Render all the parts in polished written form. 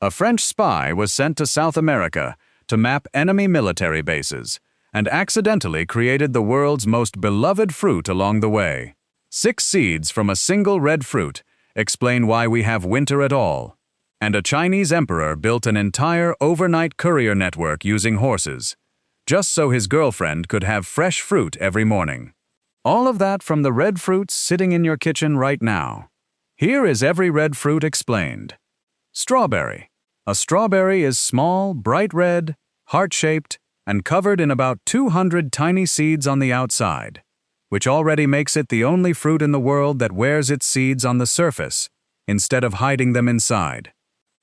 A French spy was sent to South America to map enemy military bases, and accidentally created the world's most beloved fruit along the way. 6 seeds from a single red fruit explain why we have winter at all. And a Chinese emperor built an entire overnight courier network using horses, just so his girlfriend could have fresh fruit every morning. All of that from the red fruits sitting in your kitchen right now. Here is every red fruit explained. Strawberry. A strawberry is small, bright red, heart-shaped, and covered in about 200 tiny seeds on the outside, which already makes it the only fruit in the world that wears its seeds on the surface, instead of hiding them inside.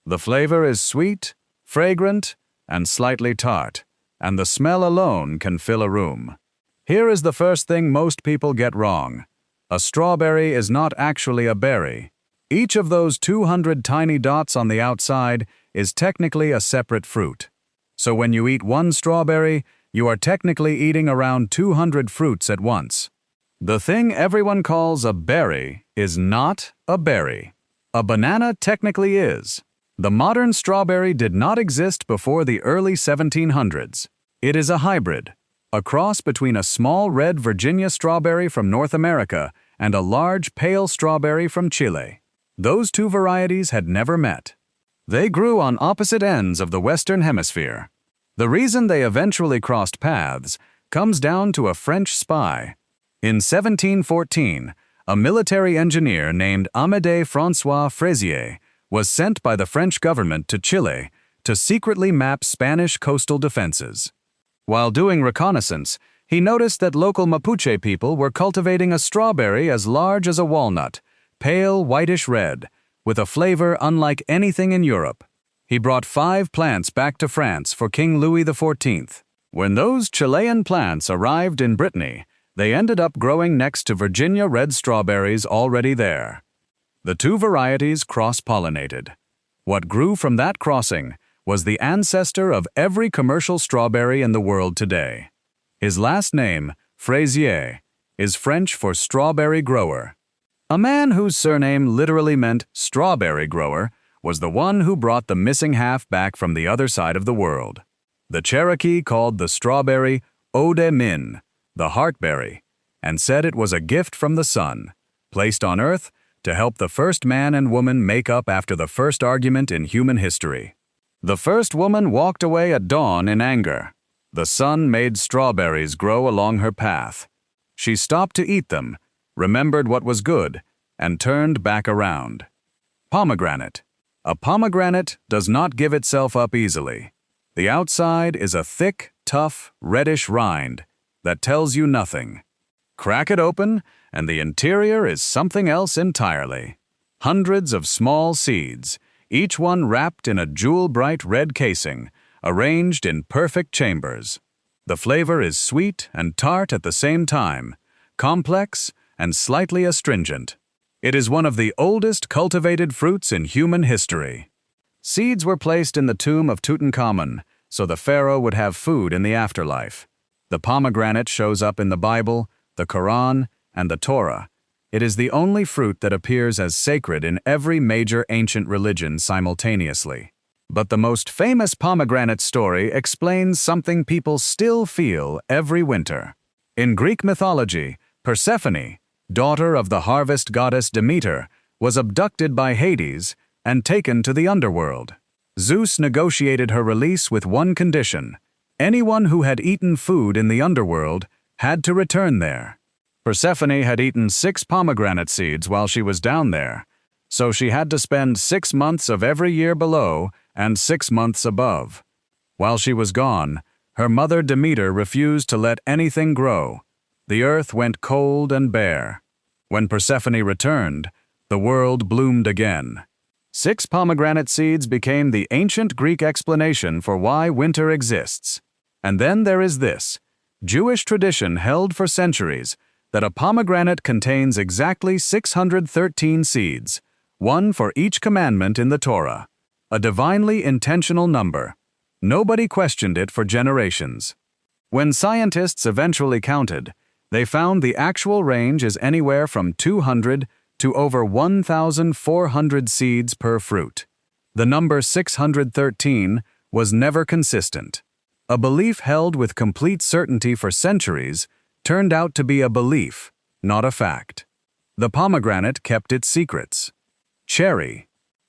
The flavor is sweet, fragrant, and slightly tart, and the smell alone can fill a room. Here is the first thing most people get wrong. A strawberry is not actually a berry. Each of those 200 tiny dots on the outside is technically a separate fruit. So when you eat one strawberry, you are technically eating around 200 fruits at once. The thing everyone calls a berry is not a berry. A banana technically is. The modern strawberry did not exist before the early 1700s. It is a hybrid, a cross between a small red Virginia strawberry from North America and a large pale strawberry from Chile. Those two varieties had never met. They grew on opposite ends of the Western Hemisphere. The reason they eventually crossed paths comes down to a French spy. In 1714, a military engineer named Amédée François Fraisier was sent by the French government to Chile to secretly map Spanish coastal defenses. While doing reconnaissance, he noticed that local Mapuche people were cultivating a strawberry as large as a walnut, pale whitish red, with a flavor unlike anything in Europe. He brought 5 plants back to France for King Louis XIV. When those Chilean plants arrived in Brittany, they ended up growing next to Virginia red strawberries already there. The two varieties cross-pollinated. What grew from that crossing was the ancestor of every commercial strawberry in the world today. His last name, Fraisier, is French for strawberry grower. A man whose surname literally meant strawberry grower was the one who brought the missing half back from the other side of the world. The Cherokee called the strawberry eau de mine, the heartberry, and said it was a gift from the sun, placed on earth to help the first man and woman make up after the first argument in human history. The first woman walked away at dawn in anger. The sun made strawberries grow along her path. She stopped to eat them, remembered what was good, and turned back around. Pomegranate. A pomegranate does not give itself up easily. The outside is a thick, tough, reddish rind that tells you nothing. Crack it open, and the interior is something else entirely. Hundreds of small seeds, each one wrapped in a jewel-bright red casing, arranged in perfect chambers. The flavor is sweet and tart at the same time, complex and slightly astringent. It is one of the oldest cultivated fruits in human history. Seeds were placed in the tomb of Tutankhamun, so the pharaoh would have food in the afterlife. The pomegranate shows up in the Bible, the Quran, and the Torah. It is the only fruit that appears as sacred in every major ancient religion simultaneously. But the most famous pomegranate story explains something people still feel every winter. In Greek mythology, Persephone, daughter of the harvest goddess Demeter, was abducted by Hades and taken to the underworld. Zeus negotiated her release with one condition: anyone who had eaten food in the underworld had to return there. Persephone had eaten 6 pomegranate seeds while she was down there, so she had to spend 6 months of every year below and 6 months above. While she was gone, her mother Demeter refused to let anything grow. The earth went cold and bare. When Persephone returned, the world bloomed again. 6 pomegranate seeds became the ancient Greek explanation for why winter exists. And then there is this. Jewish tradition held for centuries that a pomegranate contains exactly 613 seeds, one for each commandment in the Torah. A divinely intentional number. Nobody questioned it for generations. When scientists eventually counted, they found the actual range is anywhere from 200 to over 1,400 seeds per fruit. The number 613 was never consistent. A belief held with complete certainty for centuries turned out to be a belief, not a fact. The pomegranate kept its secrets. Cherry.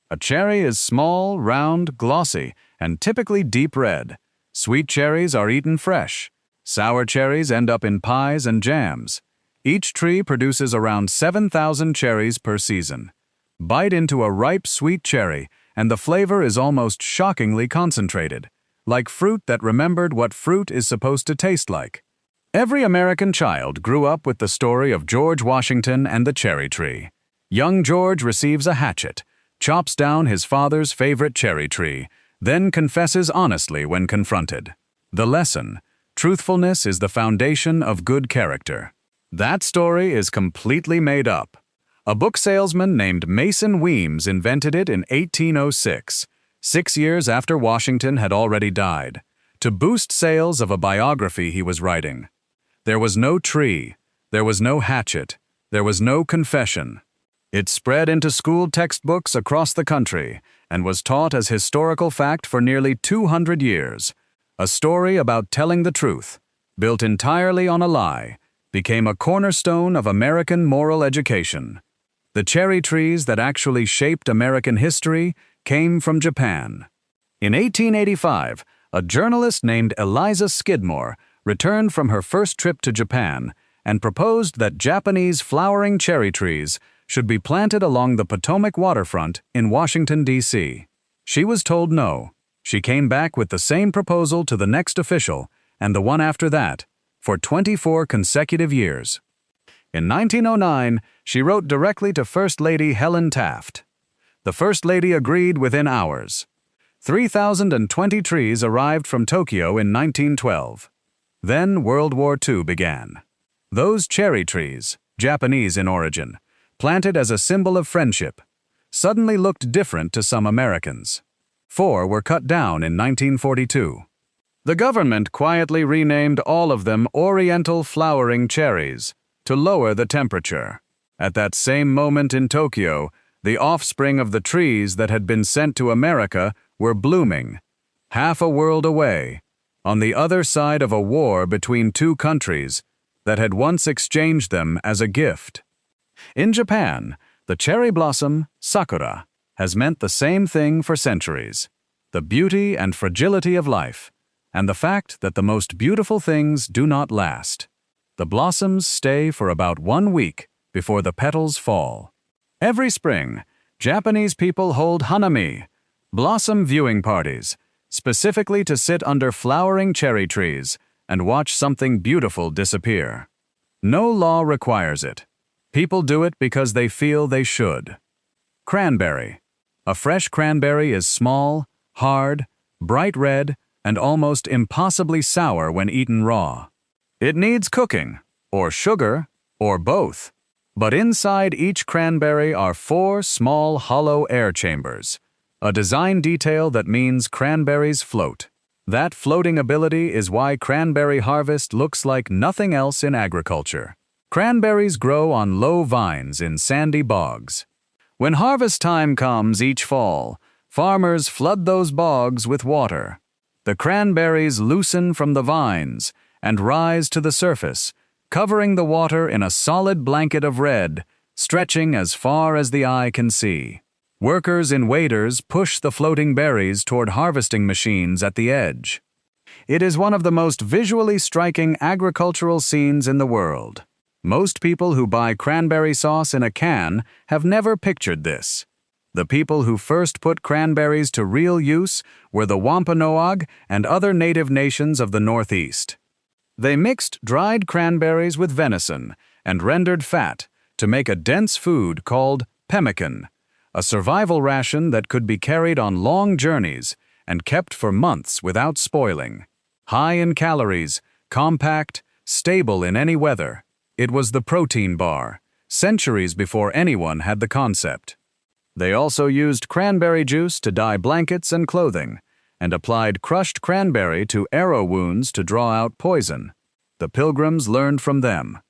A cherry is small, round, glossy, and typically deep red. Sweet cherries are eaten fresh. Sour cherries end up in pies and jams. Each tree produces around 7,000 cherries per season. Bite into a ripe sweet cherry, and the flavor is almost shockingly concentrated, like fruit that remembered what fruit is supposed to taste like. Every American child grew up with the story of George Washington and the cherry tree. Young George receives a hatchet, chops down his father's favorite cherry tree, then confesses honestly when confronted. The lesson: truthfulness is the foundation of good character. That story is completely made up. A book salesman named Mason Weems invented it in 1806, 6 years after Washington had already died, to boost sales of a biography he was writing. There was no tree, there was no hatchet, there was no confession. It spread into school textbooks across the country and was taught as historical fact for nearly 200 years. A story about telling the truth, built entirely on a lie, became a cornerstone of American moral education. The cherry trees that actually shaped American history came from Japan. In 1885, a journalist named Eliza Skidmore returned from her first trip to Japan and proposed that Japanese flowering cherry trees should be planted along the Potomac waterfront in Washington, D.C. She was told no. She came back with the same proposal to the next official, and the one after that, for 24 consecutive years. In 1909, she wrote directly to First Lady Helen Taft. The First Lady agreed within hours. 3,020 trees arrived from Tokyo in 1912. Then World War II began. Those cherry trees, Japanese in origin, planted as a symbol of friendship, suddenly looked different to some Americans. 4 were cut down in 1942. The government quietly renamed all of them Oriental flowering cherries to lower the temperature. At that same moment in Tokyo, the offspring of the trees that had been sent to America were blooming, half a world away, on the other side of a war between two countries that had once exchanged them as a gift. In Japan, the cherry blossom, sakura, has meant the same thing for centuries: the beauty and fragility of life, and the fact that the most beautiful things do not last. The blossoms stay for about 1 week before the petals fall. Every spring, Japanese people hold hanami, blossom viewing parties, specifically to sit under flowering cherry trees and watch something beautiful disappear. No law requires it. People do it because they feel they should. Cranberry. A fresh cranberry is small, hard, bright red, and almost impossibly sour when eaten raw. It needs cooking, or sugar, or both. But inside each cranberry are 4 small hollow air chambers, a design detail that means cranberries float. That floating ability is why cranberry harvest looks like nothing else in agriculture. Cranberries grow on low vines in sandy bogs. When harvest time comes each fall, farmers flood those bogs with water. The cranberries loosen from the vines and rise to the surface, covering the water in a solid blanket of red, stretching as far as the eye can see. Workers in waders push the floating berries toward harvesting machines at the edge. It is one of the most visually striking agricultural scenes in the world. Most people who buy cranberry sauce in a can have never pictured this. The people who first put cranberries to real use were the Wampanoag and other native nations of the Northeast. They mixed dried cranberries with venison and rendered fat to make a dense food called pemmican, a survival ration that could be carried on long journeys and kept for months without spoiling. High in calories, compact, stable in any weather, it was the protein bar, centuries before anyone had the concept. They also used cranberry juice to dye blankets and clothing, and applied crushed cranberry to arrow wounds to draw out poison. The Pilgrims learned from them.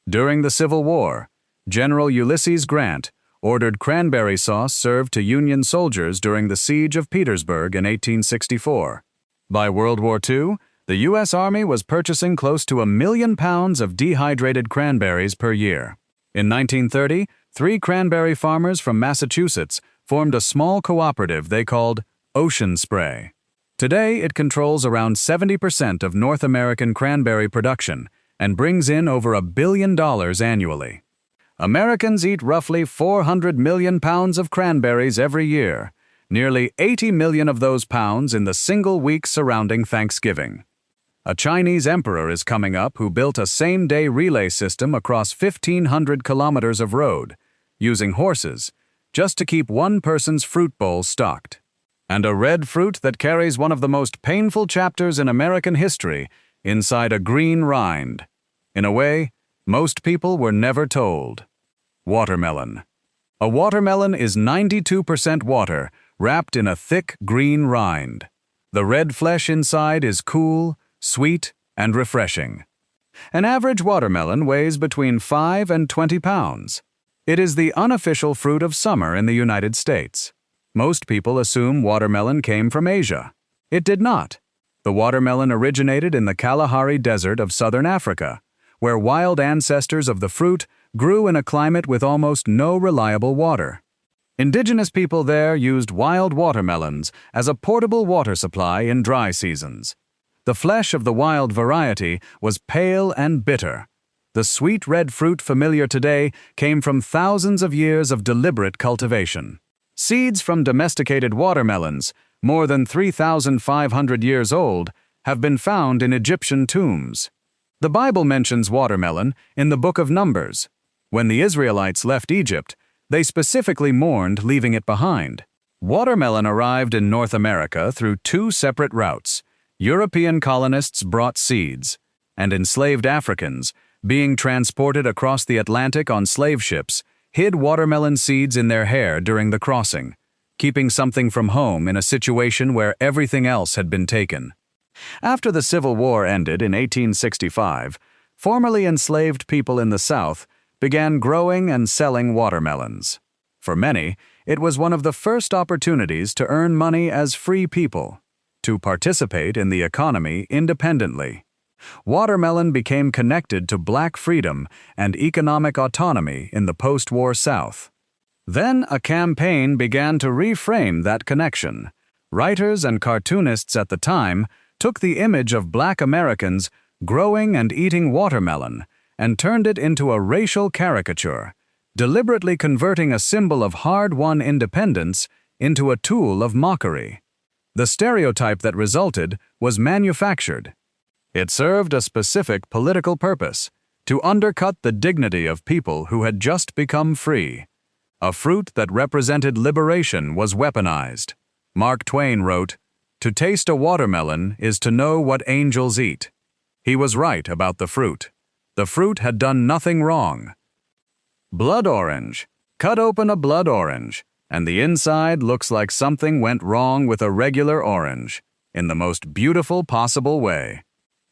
During the Civil War, General Ulysses Grant ordered cranberry sauce served to Union soldiers during the Siege of Petersburg in 1864. By World War II, the U.S. Army was purchasing close to 1 million pounds of dehydrated cranberries per year. In 1930, 3 cranberry farmers from Massachusetts formed a small cooperative they called Ocean Spray. Today, it controls around 70% of North American cranberry production and brings in over $1 billion annually. Americans eat roughly 400 million pounds of cranberries every year, nearly 80 million of those pounds in the single week surrounding Thanksgiving. A Chinese emperor is coming up who built a same-day relay system across 1,500 kilometers of road, using horses, just to keep one person's fruit bowl stocked. And a red fruit that carries one of the most painful chapters in American history inside a green rind. In a way, most people were never told. Watermelon. A watermelon is 92% water, wrapped in a thick green rind. The red flesh inside is cool, sweet, and refreshing. An average watermelon weighs between 5 and 20 pounds. It is the unofficial fruit of summer in the United States. Most people assume watermelon came from Asia. It did not. The watermelon originated in the Kalahari Desert of southern Africa, where wild ancestors of the fruit grew in a climate with almost no reliable water. Indigenous people there used wild watermelons as a portable water supply in dry seasons. The flesh of the wild variety was pale and bitter. The sweet red fruit familiar today came from thousands of years of deliberate cultivation. Seeds from domesticated watermelons, more than 3,500 years old, have been found in Egyptian tombs. The Bible mentions watermelon in the book of Numbers. When the Israelites left Egypt, they specifically mourned leaving it behind. Watermelon arrived in North America through 2 separate routes. European colonists brought seeds, and enslaved Africans, being transported across the Atlantic on slave ships, hid watermelon seeds in their hair during the crossing, keeping something from home in a situation where everything else had been taken. After the Civil War ended in 1865, formerly enslaved people in the South began growing and selling watermelons. For many, it was one of the first opportunities to earn money as free people, to participate in the economy independently. Watermelon became connected to black freedom and economic autonomy in the post-war South. Then a campaign began to reframe that connection. Writers and cartoonists at the time took the image of black Americans growing and eating watermelon and turned it into a racial caricature, deliberately converting a symbol of hard-won independence into a tool of mockery. The stereotype that resulted was manufactured. It served a specific political purpose, to undercut the dignity of people who had just become free. A fruit that represented liberation was weaponized. Mark Twain wrote, "To taste a watermelon is to know what angels eat." He was right about the fruit. The fruit had done nothing wrong. Blood orange. Cut open a blood orange, and the inside looks like something went wrong with a regular orange, in the most beautiful possible way.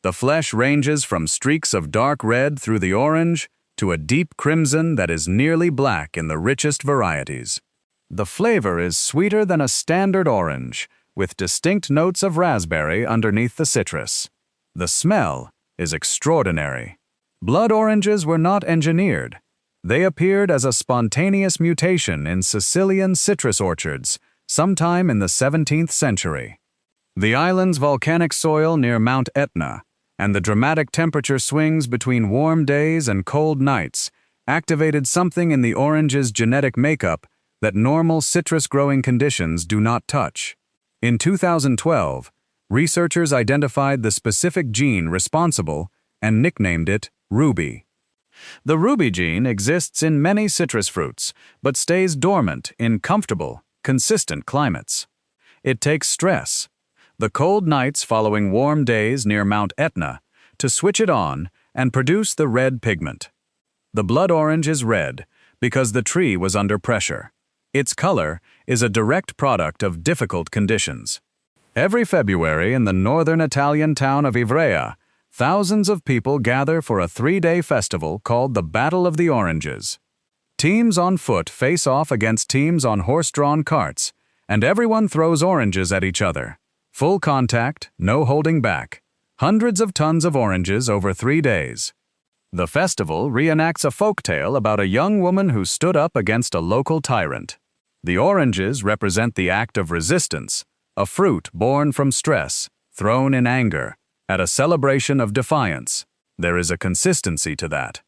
The flesh ranges from streaks of dark red through the orange to a deep crimson that is nearly black in the richest varieties. The flavor is sweeter than a standard orange, with distinct notes of raspberry underneath the citrus. The smell is extraordinary. Blood oranges were not engineered. They appeared as a spontaneous mutation in Sicilian citrus orchards sometime in the 17th century. The island's volcanic soil near Mount Etna and the dramatic temperature swings between warm days and cold nights activated something in the orange's genetic makeup that normal citrus-growing conditions do not touch. In 2012, researchers identified the specific gene responsible and nicknamed it ruby. The ruby gene exists in many citrus fruits, but stays dormant in comfortable, consistent climates. It takes stress, the cold nights following warm days near Mount Etna, to switch it on and produce the red pigment. The blood orange is red because the tree was under pressure. Its color is a direct product of difficult conditions. Every February in the northern Italian town of Ivrea, thousands of people gather for a 3-day festival called the Battle of the Oranges. Teams on foot face off against teams on horse-drawn carts, and everyone throws oranges at each other. Full contact, no holding back. Hundreds of tons of oranges over 3 days. The festival reenacts a folktale about a young woman who stood up against a local tyrant. The oranges represent the act of resistance, a fruit born from stress, thrown in anger, at a celebration of defiance. There is a consistency to that.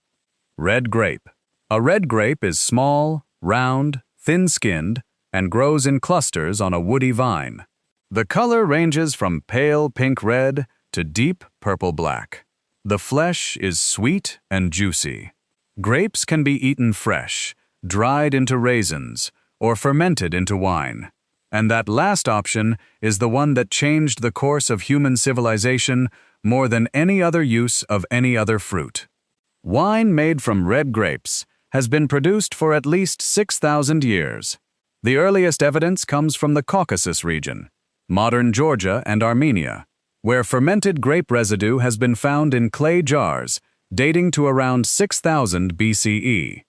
Red grape. A red grape is small, round, thin-skinned, and grows in clusters on a woody vine. The color ranges from pale pink red to deep purple-black. The flesh is sweet and juicy. Grapes can be eaten fresh, dried into raisins, or fermented into wine. And that last option is the one that changed the course of human civilization more than any other use of any other fruit. Wine made from red grapes has been produced for at least 6,000 years. The earliest evidence comes from the Caucasus region, modern Georgia and Armenia, where fermented grape residue has been found in clay jars dating to around 6000 BCE.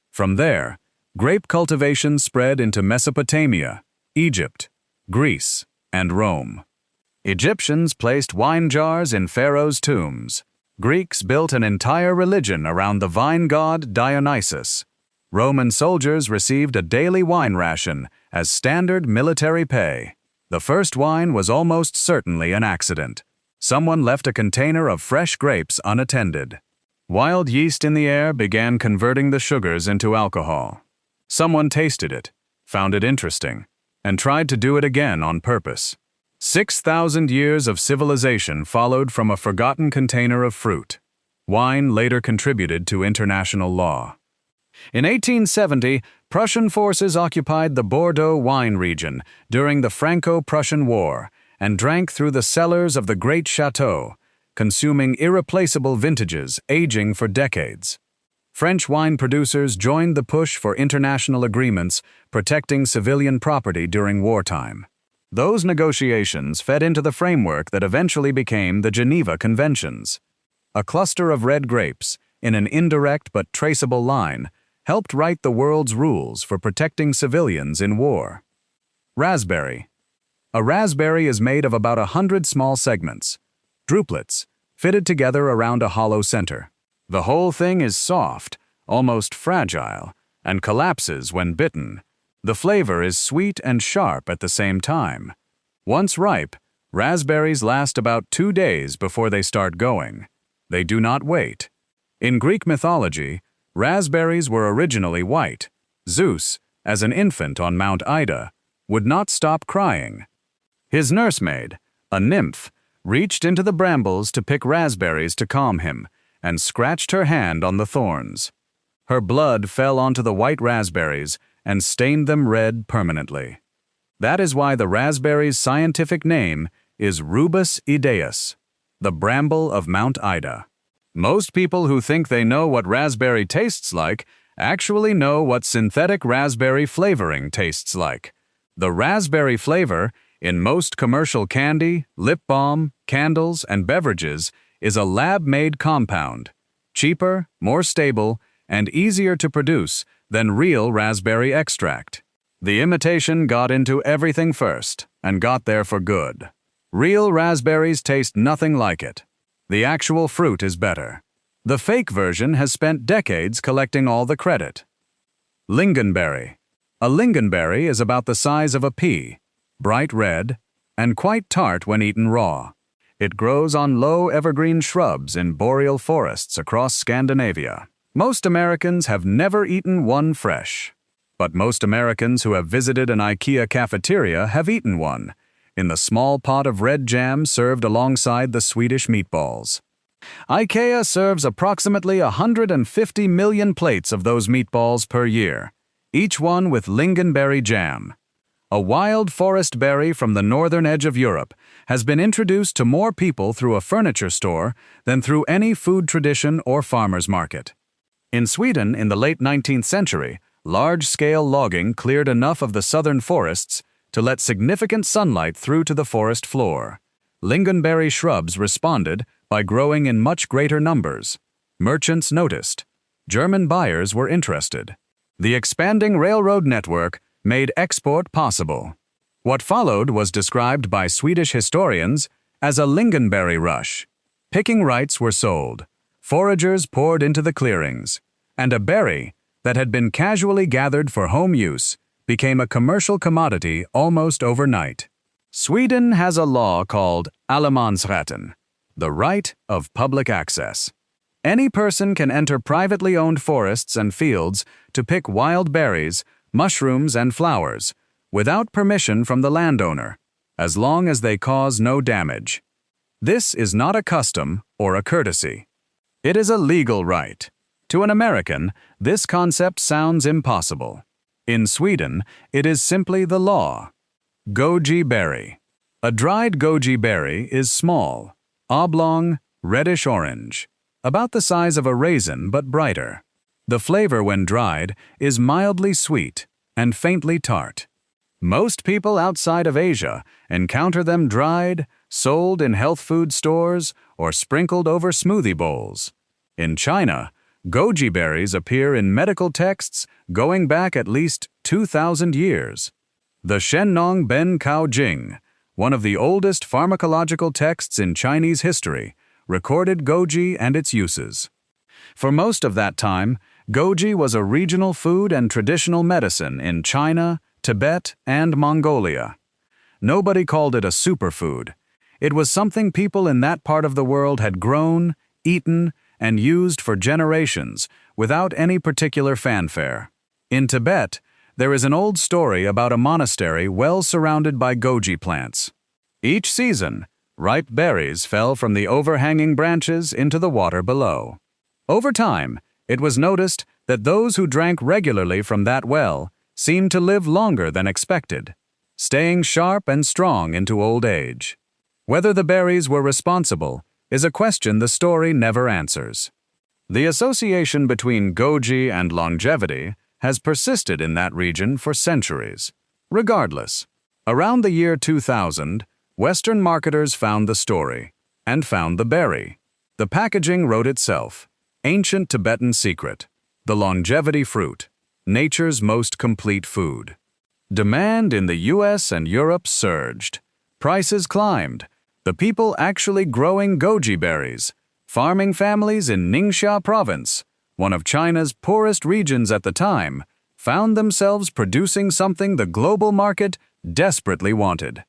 From there, grape cultivation spread into Mesopotamia, Egypt, Greece, and Rome. Egyptians placed wine jars in pharaohs' tombs. Greeks built an entire religion around the vine god Dionysus. Roman soldiers received a daily wine ration as standard military pay. The first wine was almost certainly an accident. Someone left a container of fresh grapes unattended. Wild yeast in the air began converting the sugars into alcohol. Someone tasted it, found it interesting, and tried to do it again on purpose. 6,000 years of civilization followed from a forgotten container of fruit. Wine later contributed to international law. In 1870, Prussian forces occupied the Bordeaux wine region during the Franco-Prussian War and drank through the cellars of the great chateau, consuming irreplaceable vintages aging for decades. French wine producers joined the push for international agreements protecting civilian property during wartime. Those negotiations fed into the framework that eventually became the Geneva Conventions. A cluster of red grapes, in an indirect but traceable line, helped write the world's rules for protecting civilians in war. Raspberry. A raspberry is made of about 100 small segments, drupelets, fitted together around a hollow center. The whole thing is soft, almost fragile, and collapses when bitten. The flavor is sweet and sharp at the same time. Once ripe, raspberries last about 2 days before they start going. They do not wait. In Greek mythology, raspberries were originally white. Zeus, as an infant on Mount Ida, would not stop crying. His nursemaid, a nymph, reached into the brambles to pick raspberries to calm him, and scratched her hand on the thorns. Her blood fell onto the white raspberries and stained them red permanently. That is why the raspberry's scientific name is Rubus idaeus, the bramble of Mount Ida. Most people who think they know what raspberry tastes like actually know what synthetic raspberry flavoring tastes like. The raspberry flavor in most commercial candy, lip balm, candles, and beverages is a lab-made compound, cheaper, more stable, and easier to produce than real raspberry extract. The imitation got into everything first, and got there for good. Real raspberries taste nothing like it. The actual fruit is better. The fake version has spent decades collecting all the credit. Lingonberry. A lingonberry is about the size of a pea, bright red, and quite tart when eaten raw. It grows on low evergreen shrubs in boreal forests across Scandinavia. Most Americans have never eaten one fresh. But most Americans who have visited an IKEA cafeteria have eaten one, in the small pot of red jam served alongside the Swedish meatballs. IKEA serves approximately 150 million plates of those meatballs per year, each one with lingonberry jam. A wild forest berry from the northern edge of Europe has been introduced to more people through a furniture store than through any food tradition or farmer's market. In Sweden, in the late 19th century, large-scale logging cleared enough of the southern forests to let significant sunlight through to the forest floor. Lingonberry shrubs responded by growing in much greater numbers. Merchants noticed. German buyers were interested. The expanding railroad network made export possible. What followed was described by Swedish historians as a Lingonberry rush. Picking rights were sold, foragers poured into the clearings, and a berry that had been casually gathered for home use became a commercial commodity almost overnight. Sweden has a law called allemansrätten, the right of public access. Any person can enter privately owned forests and fields to pick wild berries, mushrooms, and flowers without permission from the landowner, as long as they cause no damage. This is not a custom or a courtesy. It is a legal right. To an American, this concept sounds impossible. In Sweden, it is simply the law. Goji berry. A dried goji berry is small, oblong, reddish-orange, about the size of a raisin but brighter. The flavor when dried is mildly sweet and faintly tart. Most people outside of Asia encounter them dried, sold in health food stores, or sprinkled over smoothie bowls. In China, goji berries appear in medical texts going back at least 2,000 years. The Shennong Ben Cao Jing, one of the oldest pharmacological texts in Chinese history, recorded goji and its uses. For most of that time, goji was a regional food and traditional medicine in China, Tibet, and Mongolia. Nobody called it a superfood. It was something people in that part of the world had grown, eaten, and used for generations without any particular fanfare. In Tibet, there is an old story about a monastery well surrounded by goji plants. Each season, ripe berries fell from the overhanging branches into the water below. Over time, it was noticed that those who drank regularly from that well seemed to live longer than expected, staying sharp and strong into old age. Whether the berries were responsible is a question the story never answers. The association between goji and longevity has persisted in that region for centuries. Regardless, around the year 2000, Western marketers found the story and found the berry. The packaging wrote itself: ancient Tibetan secret, the longevity fruit, nature's most complete food. Demand in the US and Europe surged. Prices climbed. The people actually growing goji berries, farming families in Ningxia province, one of China's poorest regions at the time, found themselves producing something the global market desperately wanted.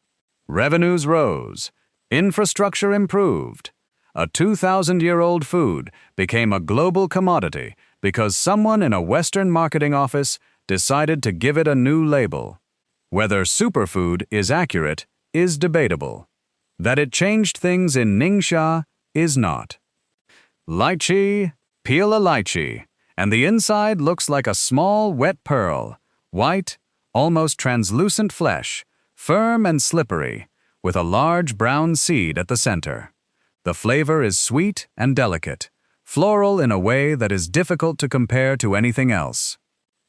Revenues rose. Infrastructure improved. A 2,000-year-old food became a global commodity because someone in a Western marketing office decided to give it a new label. Whether superfood is accurate is debatable. That it changed things in Ningxia is not. Lychee, peel a lychee, and the inside looks like a small wet pearl, white, almost translucent flesh, firm and slippery, with a large brown seed at the center. The flavor is sweet and delicate, floral in a way that is difficult to compare to anything else.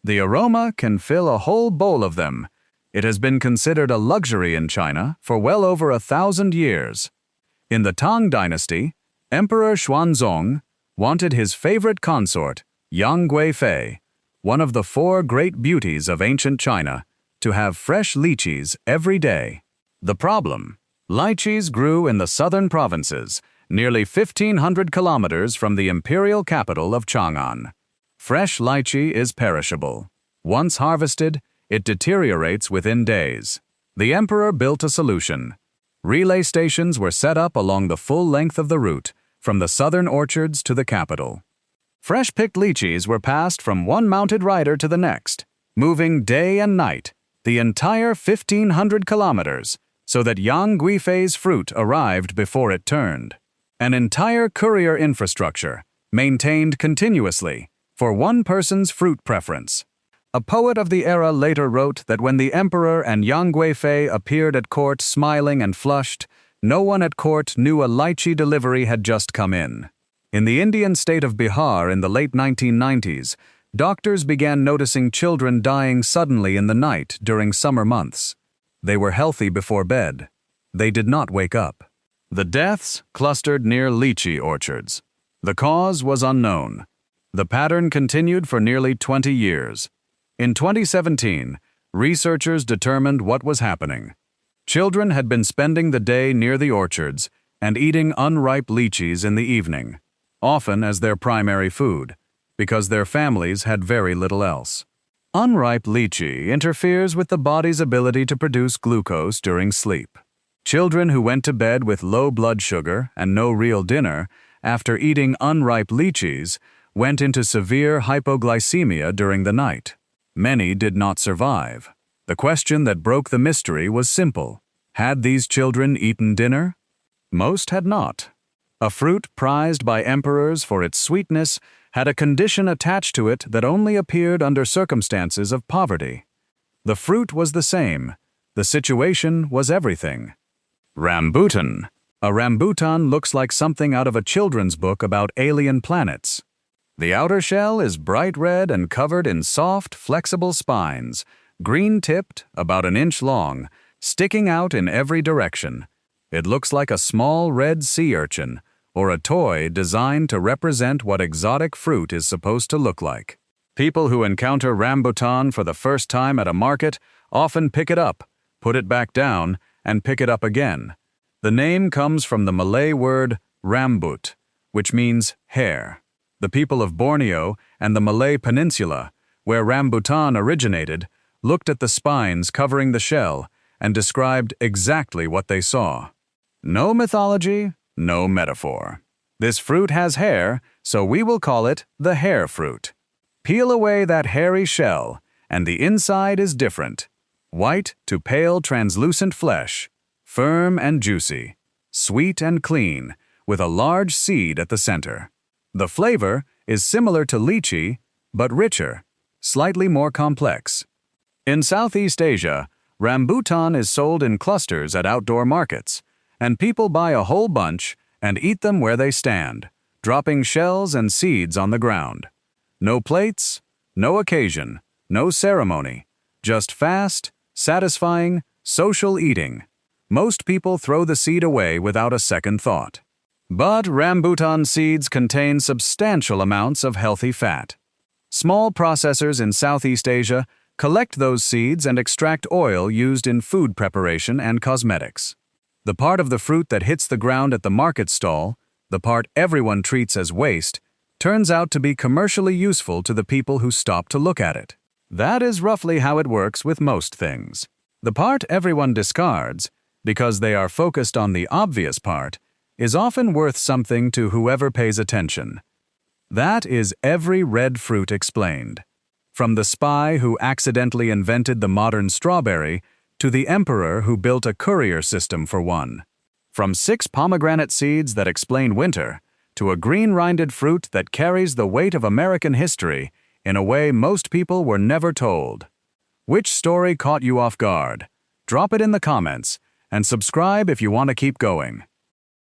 The aroma can fill a whole bowl of them. It has been considered a luxury in China for well over 1,000 years. In the Tang dynasty, Emperor Xuanzong wanted his favorite consort, Yang Guifei, one of the 4 great beauties of ancient China, to have fresh lychees every day. The problem: lychees grew in the southern provinces, nearly 1,500 kilometers from the imperial capital of Chang'an. Fresh lychee is perishable. Once harvested, it deteriorates within days. The emperor built a solution. Relay stations were set up along the full length of the route, from the southern orchards to the capital. Fresh-picked lychees were passed from one mounted rider to the next, moving day and night, the entire 1,500 kilometers, so that Yang Guifei's fruit arrived before it turned. An entire courier infrastructure, maintained continuously, for one person's fruit preference. A poet of the era later wrote that when the emperor and Yang Guifei appeared at court smiling and flushed, no one at court knew a lychee delivery had just come in. In the Indian state of Bihar in the late 1990s, doctors began noticing children dying suddenly in the night during summer months. They were healthy before bed. They did not wake up. The deaths clustered near lychee orchards. The cause was unknown. The pattern continued for nearly 20 years. In 2017, researchers determined what was happening. Children had been spending the day near the orchards and eating unripe lychees in the evening, often as their primary food, because their families had very little else. Unripe lychee interferes with the body's ability to produce glucose during sleep. Children who went to bed with low blood sugar and no real dinner after eating unripe lychees went into severe hypoglycemia during the night. Many did not survive. The question that broke the mystery was simple. Had these children eaten dinner? Most had not. A fruit prized by emperors for its sweetness had a condition attached to it that only appeared under circumstances of poverty. The fruit was the same. The situation was everything. Rambutan. A rambutan looks like something out of a children's book about alien planets. The outer shell is bright red and covered in soft, flexible spines, green-tipped, about an inch long, sticking out in every direction. It looks like a small red sea urchin, or a toy designed to represent what exotic fruit is supposed to look like. People who encounter rambutan for the first time at a market often pick it up, put it back down, and pick it up again. The name comes from the Malay word rambut, which means hair. The people of Borneo and the Malay Peninsula, where rambutan originated, looked at the spines covering the shell and described exactly what they saw. No mythology, no metaphor. This fruit has hair, so we will call it the hair fruit. Peel away that hairy shell, and the inside is different. White to pale translucent flesh, firm and juicy, sweet and clean, with a large seed at the center. The flavor is similar to lychee, but richer, slightly more complex. In Southeast Asia, rambutan is sold in clusters at outdoor markets, and people buy a whole bunch and eat them where they stand, dropping shells and seeds on the ground. No plates, no occasion, no ceremony, just fast, satisfying, social eating. Most people throw the seed away without a second thought. But rambutan seeds contain substantial amounts of healthy fat. Small processors in Southeast Asia collect those seeds and extract oil used in food preparation and cosmetics. The part of the fruit that hits the ground at the market stall, the part everyone treats as waste, turns out to be commercially useful to the people who stop to look at it. That is roughly how it works with most things. The part everyone discards, because they are focused on the obvious part, is often worth something to whoever pays attention. That is every red fruit explained. From the spy who accidentally invented the modern strawberry to the emperor who built a courier system for one. From 6 pomegranate seeds that explain winter to a green-rinded fruit that carries the weight of American history in a way most people were never told. Which story caught you off guard? Drop it in the comments and subscribe if you want to keep going.